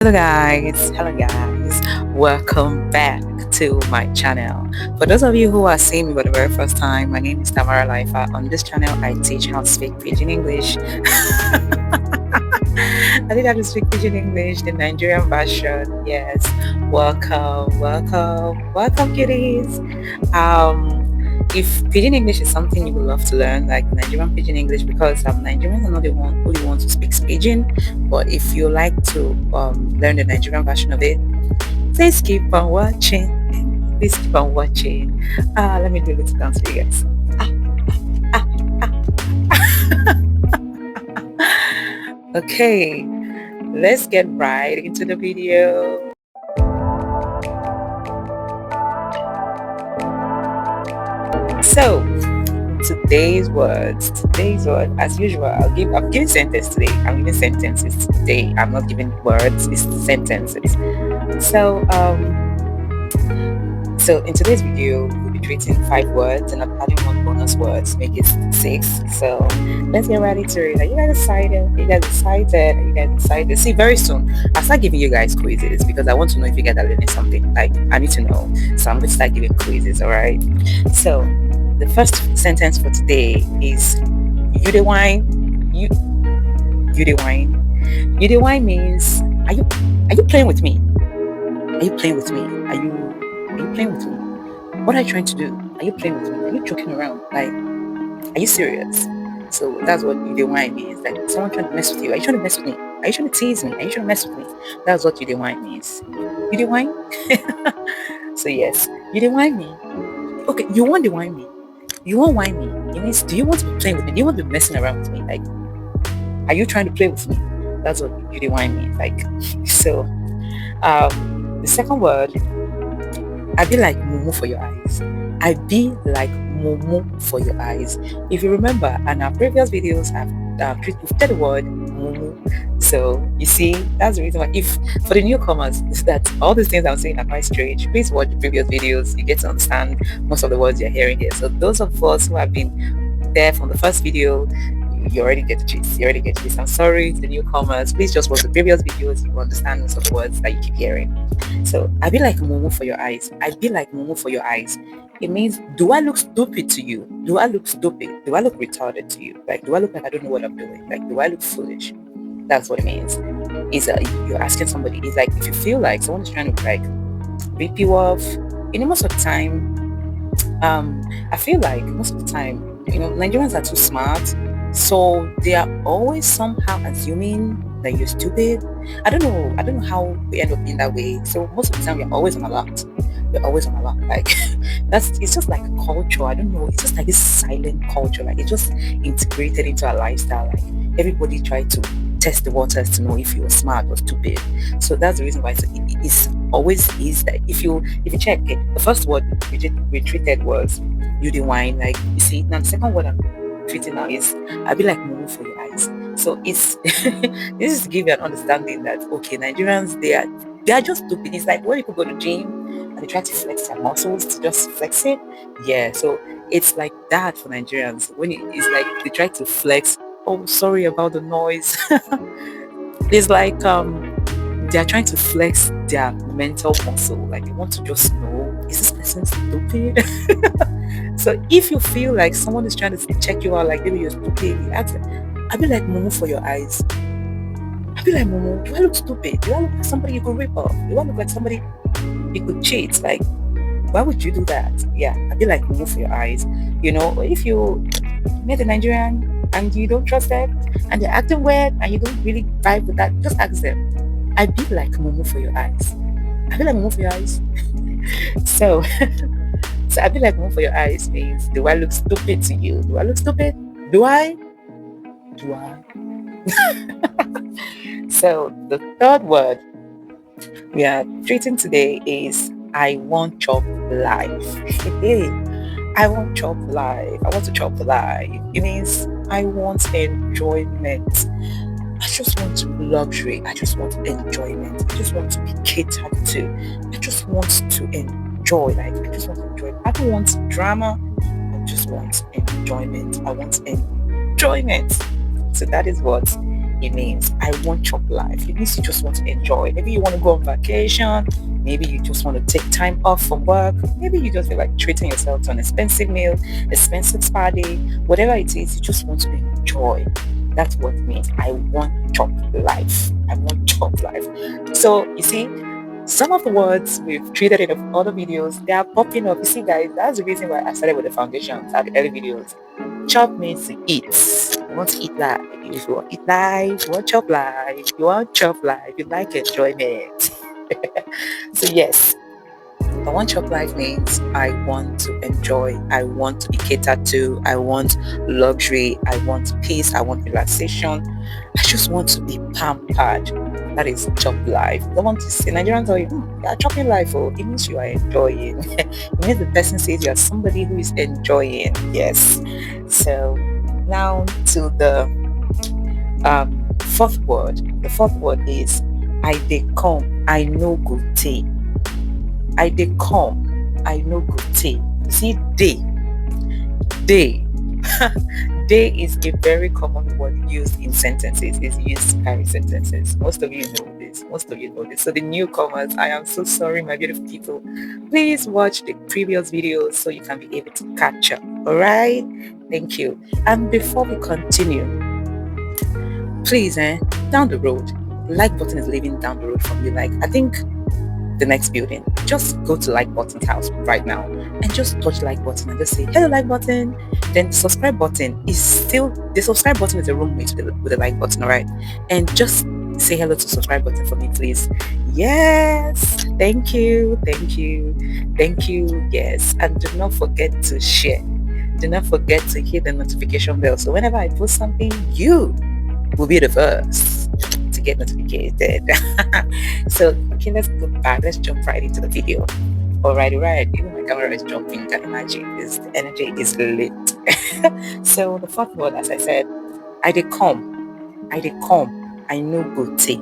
Hello guys, welcome back to my channel. For those of you who are seeing me for the very first time, my name is Tamara Lifa. On this channel I teach how to speak Pidgin English. I think how to speak Pidgin English, the Nigerian version. Yes, welcome kitties. If Pidgin English is something you would love to learn, like Nigerian Pidgin English, because Nigerians are not the one who want to speak Pidgin, but if you like to learn the Nigerian version of it, please keep on watching. Please keep on watching. Let me do a little dance for you guys. Okay, let's get right into the video. So, today's word, as usual, I'm giving sentence today. I'm giving sentences today. I'm not giving words, it's sentences. So in today's video, we'll be treating 5 words and I'm adding 1 bonus word to make it 6. So let's get right into it. Are you guys excited? See, very soon I'll start giving you guys quizzes because I want to know if you guys are learning something. Like, I need to know. So I'm going to start giving quizzes, alright? So the first sentence for today is you the wine. You the wine. You the wine means are you playing with me? Are you playing with me? Are you playing with me? What are you trying to do? Are you playing with me? Are you joking around? Like, are you serious? So that's what you the wine means. Like someone trying to mess with you. Are you trying to mess with me? Are you trying to tease me? Are you trying to mess with me? That's what you the wine means. You the wine? So yes, you the wine me. Okay, you want the wine me. You won't whine me. It means, do you want to be playing with me? Do you want to be messing around with me? Like, are you trying to play with me? That's what you the wine means. Like, so, the second word, I be like mumu for your eyes. I be like mumu for your eyes. If you remember, in our previous videos, I've treated the word mumu. So you see, that's the reason why. If for the newcomers, is that all these things I'm saying are quite strange. Please watch the previous videos. You get to understand most of the words you're hearing here. So those of us who have been there from the first video, you already get the gist. I'm sorry to the newcomers. Please just watch the previous videos. You will understand most of the words that you keep hearing. So I be like mumu for your eyes. I be like mumu for your eyes. It means, do I look stupid to you? Do I look stupid? Do I look retarded to you? Like, do I look like I don't know what I'm doing? Like, do I look foolish? That's what it means. Is you're asking somebody. It's like if you feel like someone is trying to like rip you off. Most of the time, I feel like most of the time, Nigerians are too smart, so they are always somehow assuming that you're stupid. I don't know how we end up being that way. So most of the time, we're always on alert. We're always on alert. Like it's just like a culture. I don't know. It's just like this silent culture. Like it's just integrated into our lifestyle. Like everybody try to test the waters to know if you're smart or stupid. So that's the reason why it's always is that if you check the first word we treated was you the wine. Like you see now the second word I'm treating now is I be like mumu for your eyes. So it's this is to give you an understanding that okay, Nigerians they are just stupid. It's like when people go to gym and they try to flex their muscles to just flex it. Yeah, so it's like that for Nigerians. When it's like they try to flex. Oh, sorry about the noise. It's like they are trying to flex their mental muscle. Like they want to just know, is this person stupid? So if you feel like someone is trying to check you out, like maybe you're stupid, you ask them, I be like mumu for your eyes. I be like mumu, do I look stupid? Do I look like somebody you could rip off? Do I look like somebody you could cheat? Like, why would you do that? Yeah, I be like mumu for your eyes. If you met a Nigerian and you don't trust them and they're acting weird and you don't really vibe with that, just ask them. I be like mumu for your eyes. I be like mumu for your eyes. So I be like mumu for your eyes means, do I look stupid to you? Do I look stupid? Do I? So the third word we are treating today is I want chop life. I want chop life. I want to chop life. It means I want enjoyment. I just want luxury. I just want enjoyment. I just want to be catered to. I just want to enjoy. Like I just want to enjoy. I don't want drama. just want enjoyment. I want enjoyment. So that is what it means I want chop life. It means you just want to enjoy. Maybe you want to go on vacation. Maybe you just want to take time off from work. Maybe you just feel like treating yourself to an expensive meal, expensive spa day, whatever it is, you just want to enjoy. That's what it means. I want chop life. I want chop life. So you see, some of the words we've treated in other videos, they are popping up. You see, guys, that's the reason why I started with the foundations at the early videos. Chop means to eat. You want to eat life. If you want to eat life, you want chop life. You want chop life. You like enjoyment. So yes, I want chop life means I want to enjoy. I want to be catered to. I want luxury. I want peace. I want relaxation. I just want to be pampered. That is chop life. I don't want to say Nigerians tell you, you are chopping life. Oh, it means you are enjoying. It means the person says you are somebody who is enjoying. Yes. So now to the fourth word. The fourth word is I dey come. I no go take. I dey come. I no go take. You see, day. Day. Day is a very common word used in sentences. It's used to carry sentences. Most of you know this. Most of you know this. So the newcomers, I am so sorry, my beautiful people. Please watch the previous videos so you can be able to catch up. All right? Thank you. And before we continue, please, down the road, like button is living down the road from you. Like, I think the next building, just go to like button's house right now and just touch like button and just say hello like button. Then subscribe button is still, the subscribe button is a roommate with the like button, all right? And just say hello to subscribe button for me, please. Yes, thank you, thank you, thank you. Yes, and do not forget to share. Do not forget to hit the notification bell, so whenever I post something, you will be the first to get notificated. So okay, let's go back. Let's jump right into the video. All right. Even my camera is jumping. Can imagine this. The energy is lit. So the fourth word, as I said, I dey come. I dey come. I no go take.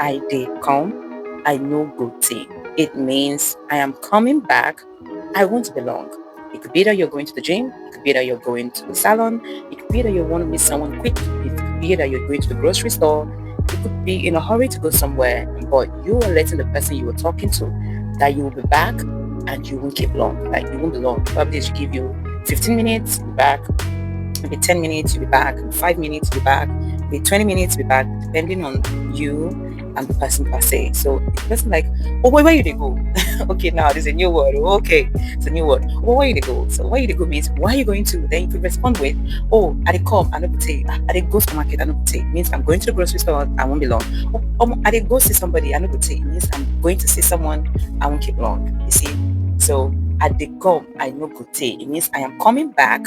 I dey come. I no go take. It means I am coming back. I won't belong. It could be that you're going to the gym. It could be that you're going to the salon. It could be that you want to meet someone quick. It could be that you're going to the grocery store. You could be in a hurry to go somewhere, but you are letting the person you were talking to that you will be back and you won't keep long. Like, you won't be long. Probably she give you 15 minutes, you'll be back. Maybe 10 minutes, you'll be back. 5 minutes, you'll be back. Maybe 20 minutes, you'll be back, depending on you and the person per se. So the person like, oh, where you they go? Okay, now there's a new word. Okay, it's a new word. Oh, where you they go? So where you they go means where are you going to? Then you could respond with, oh, I they come, I don't take. I they go to the market, I don't take. Means I'm going to the grocery store, I won't be long. Oh, I they go see somebody, I don't take. Means I'm going to see someone, I won't keep long. You see? So I they come, I no go take. It means I am coming back,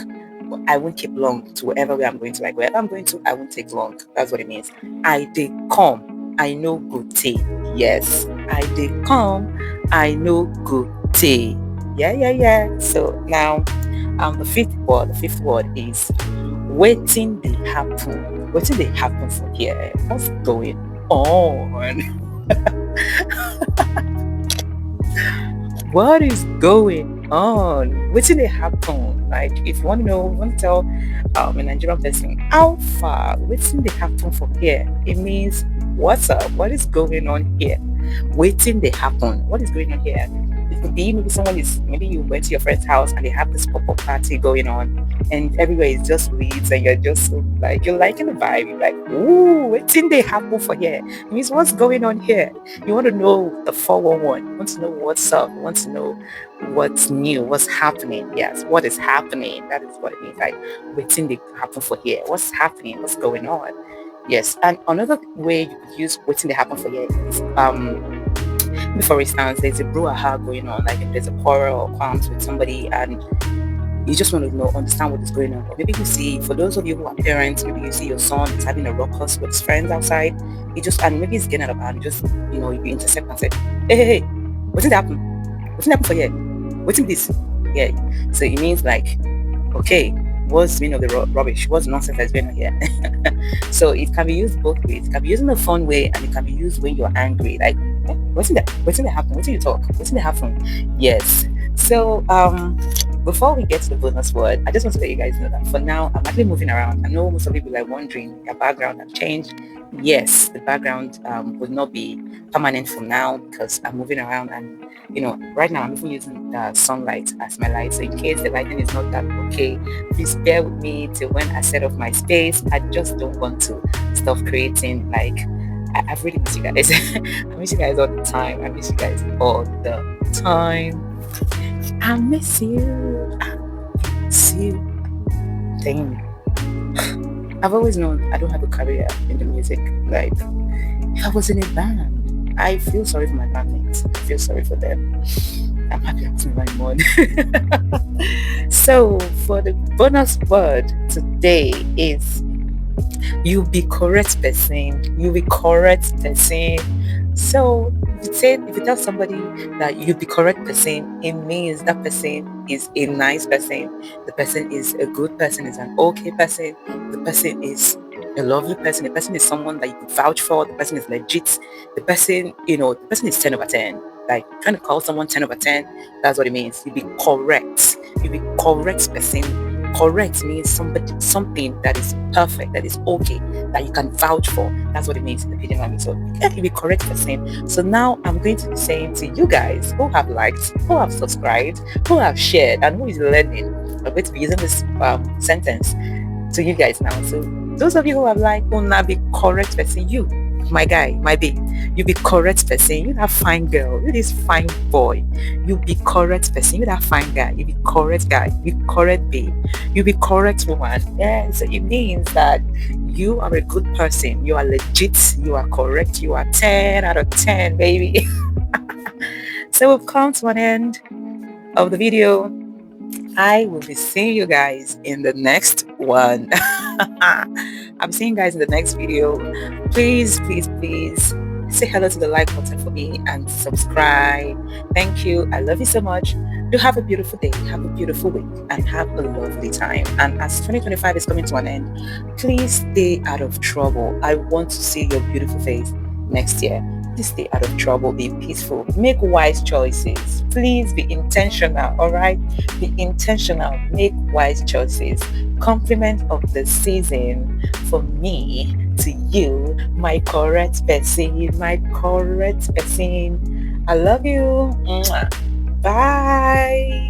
but I won't keep long to wherever I'm going to. Like wherever I'm going to, I won't take long. That's what it means. I they come, I no go take. Yes, I they come, I no go take. Yeah. So now, the fifth word is waiting they happen. Waiting they happen for here. What's going on? What is going on? Waiting they happen. Like, if you want to know, want to tell a Nigerian person how far waiting they happen for here, it means what's up? What is going on here? Waiting they happen. What is going on here? It could be maybe you went to your friend's house and they have this pop-up party going on and everywhere is just lit and you're just so, like, you're liking the vibe. You're like, ooh, waiting they happen for here. It means what's going on here? You want to know the 411. You want to know what's up. You want to know what's new, what's happening. Yes, what is happening? That is what it means. Like, waiting they happen for here. What's happening? What's going on? Yes, and another way you could use waiting they happen for here is for instance, there's a brouhaha going on, like if there's a quarrel or qualms with somebody and you just want to understand what is going on. Or maybe you see, for those of you who are parents, maybe you see your son is having a ruckus with his friends outside. And maybe he's getting out of hand. You just, you intercept and say, hey, what did happen? What did happen for here? What's in this? Yeah. So it means like, okay, what's the rubbish? What's nonsense that's going on here? So it can be used both ways. It can be used in a fun way and it can be used when you're angry. Like, what's in that happen? What did you talk? What's in that happen? Yes. So Before we get to the bonus word, I just want to let you guys know that for now, I'm actually moving around. I know most of you will be like wondering, your background have changed. Yes, the background will not be permanent for now because I'm moving around, and right now I'm even using sunlight as my light. So in case the lighting is not that okay, please bear with me till when I set off my space. I just don't want to stop creating. Like, I've really missed you guys. I miss you guys all the time. I miss you guys all the time. I miss you. I miss you. Dang. I've always known I don't have a career in the music. Like, if I was in a band, I feel sorry for my bandmates. I feel sorry for them. I'm happy I was in my mode. So, for the bonus word today is you be correct person. You be correct person. So if you tell somebody that you be correct person, it means that person is a nice person. The person is a good person, is an okay person. The person is a lovely person. The person is someone that you could vouch for. The person is legit. The person, the person is 10 over 10. Like trying to call someone 10 over 10, that's what it means. You be correct. You be correct person. Correct means something that is perfect, that is okay, that you can vouch for. That's what it means in the Pidgin language. So you have to be correct person. So now I'm going to be saying to you guys who have liked, who have subscribed, who have shared, and who is learning. I'm going to be using this sentence to you guys now. So those of you who have liked, will now be correct person. You, my guy, my babe, you be correct person. You that fine girl, you this fine boy. You be correct person. You that fine guy. You be correct guy. You be correct babe. You be correct woman. Yeah, so it means that you are a good person. You are legit. You are correct. You are 10 out of 10, baby. So we've come to an end of the video. I will be seeing you guys in the next one. I'm seeing you guys in the next video. Please, please, please say hello to the like button for me and subscribe. Thank you. I love you so much. Do have a beautiful day, have a beautiful week, and have a lovely time. And as 2025 is coming to an end, please stay out of trouble. I want to see your beautiful face next year. Please stay out of trouble. Be peaceful. Make wise choices. Please be intentional. All right? Be intentional. Make wise choices. Compliment of the season for me to you, my correct person. My correct person. I love you. Mwah. Bye.